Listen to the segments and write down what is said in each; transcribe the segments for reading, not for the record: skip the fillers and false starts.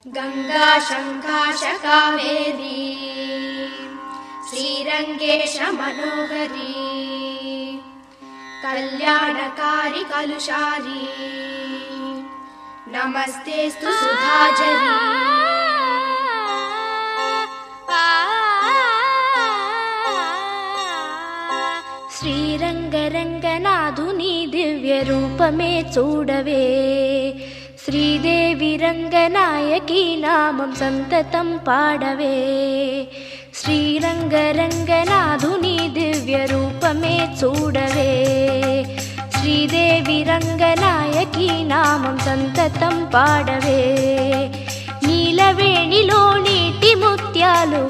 गंगा शंकाश कावेरी श्रीरंगेश मनोहरी कल्याणकारी कलुषारी नमस्तेस्तु सुधाझरी। శ్రీరంగరంగనాథుని దివ్య రూపమే చూడవే, శ్రీదేవి రంగనాయకి నామం సంతతం పాడవే. శ్రీరంగరంగనాథుని దివ్య రూపమే చూడవే, శ్రీదేవి రంగనాయకి నామం సంతతం పాడవే. నీలవేణిలో నీటి ముత్యాలు,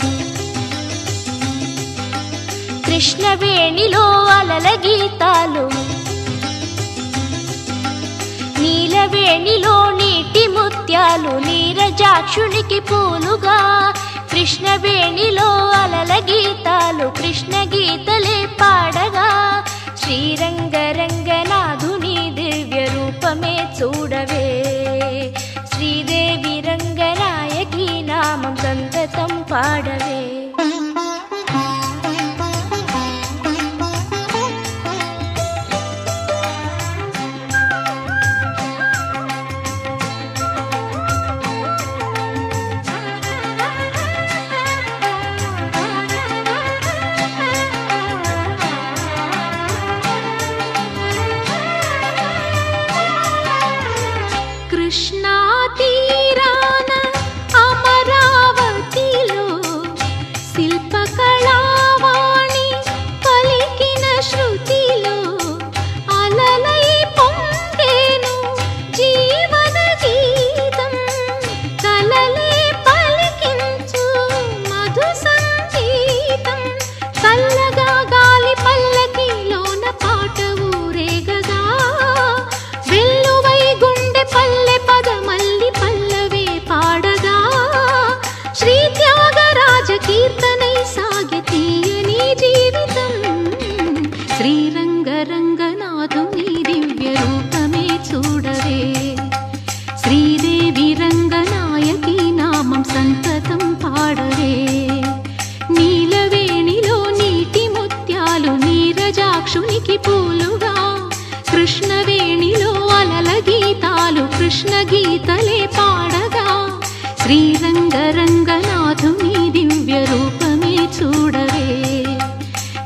కృష్ణవేణిలో అలల గీతాలు. నీలవేణిలో నీటి ముత్యాలు నీరజాక్షునికి పూలుగా, కృష్ణవేణిలో అలల గీతాలు కృష్ణ గీతలే పాడగా. శ్రీరంగరంగనాథుని దివ్య రూపమే చూడవే, శ్రీదేవి రంగనాయకి నామం సంతతం పాడవే. కృష్ణా తీరాన అమరావతిలో శిల్పకళావాణి పలికిన శృతిలో అలలై పొంగేను జీవన గీతం. కలలే పలికించు మధు సంగీతం, చల్లగా గాలి పల్లకిలోన పాట ఊరేగగా. వెల్లువై గుండె పల్లె పదమల్లి పల్లవే పాడగా. శ్రీ త్యాగరాజ కీర్తనై సాగి తీయని జీవితం. శ్రీరంగరంగనాథుని దివ్య రూపమే చూడవే, శ్రీదేవి రంగనాయకి నామం సంతతం పాడవే. నీలవేణిలో నీటి ముత్యాలు నీరజాక్షునికి పూలుగా, కృష్ణవేణిలో అలల గీతాలు కృష్ణ గీతలే పాడగా. శ్రీరంగరంగనాథుని దివ్య రూపమే చూడవే,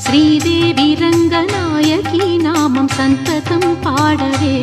శ్రీదేవి రంగనాయకి నామం సంతతం పాడవే.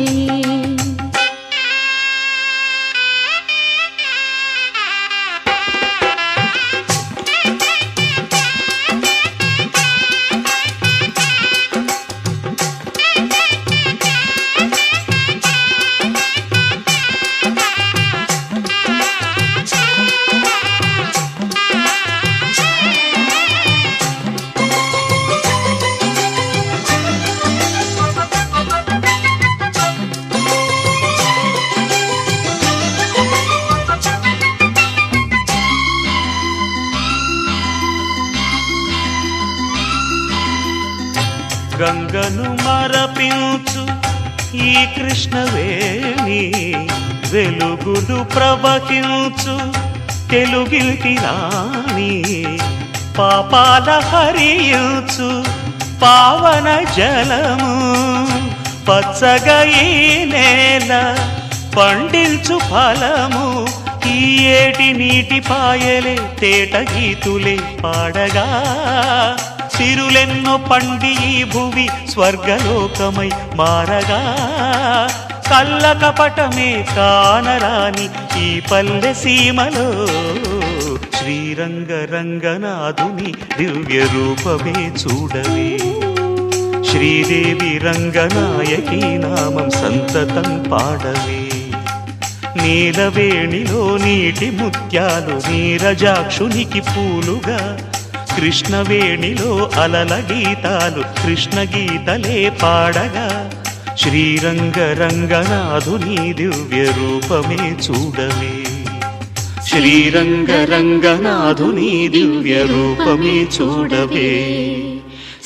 గంగను మరపించు ఈ కృష్ణవేణి, వెలుగులు ప్రవహించు తెలుగిల్కి రాణి. పాపాల హరించు పావన జలము, పచ్చగా ఈ నేల పండించు ఫలము. ఈ ఏటి నీటి పాయలే తేట గీతులే పాడగా. సిరులెన్నో పండి ఈ భువి స్వర్గలోకమై మారగా. కళ్ళ కపటమే కానరాని ఈ పల్లె సీమలో, శ్రీరంగరంగనాథుని దివ్య రూపమే చూడవే, శ్రీదేవి రంగనాయకి నామం సంతతం పాడవే. నీలవేణిలో నీటి ముత్యాలు నీరజాక్షునికి పూలుగా, కృష్ణవేణిలో అలల గీతాలు కృష్ణ గీతలే పాడగా. శ్రీరంగరంగనాథుని దివ్య రూపమే చూడవే, శ్రీరంగరంగనాథుని దివ్య రూపమే చూడవే,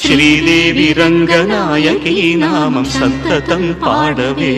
శ్రీదేవి రంగనాయకి నామం సంతతం పాడవే.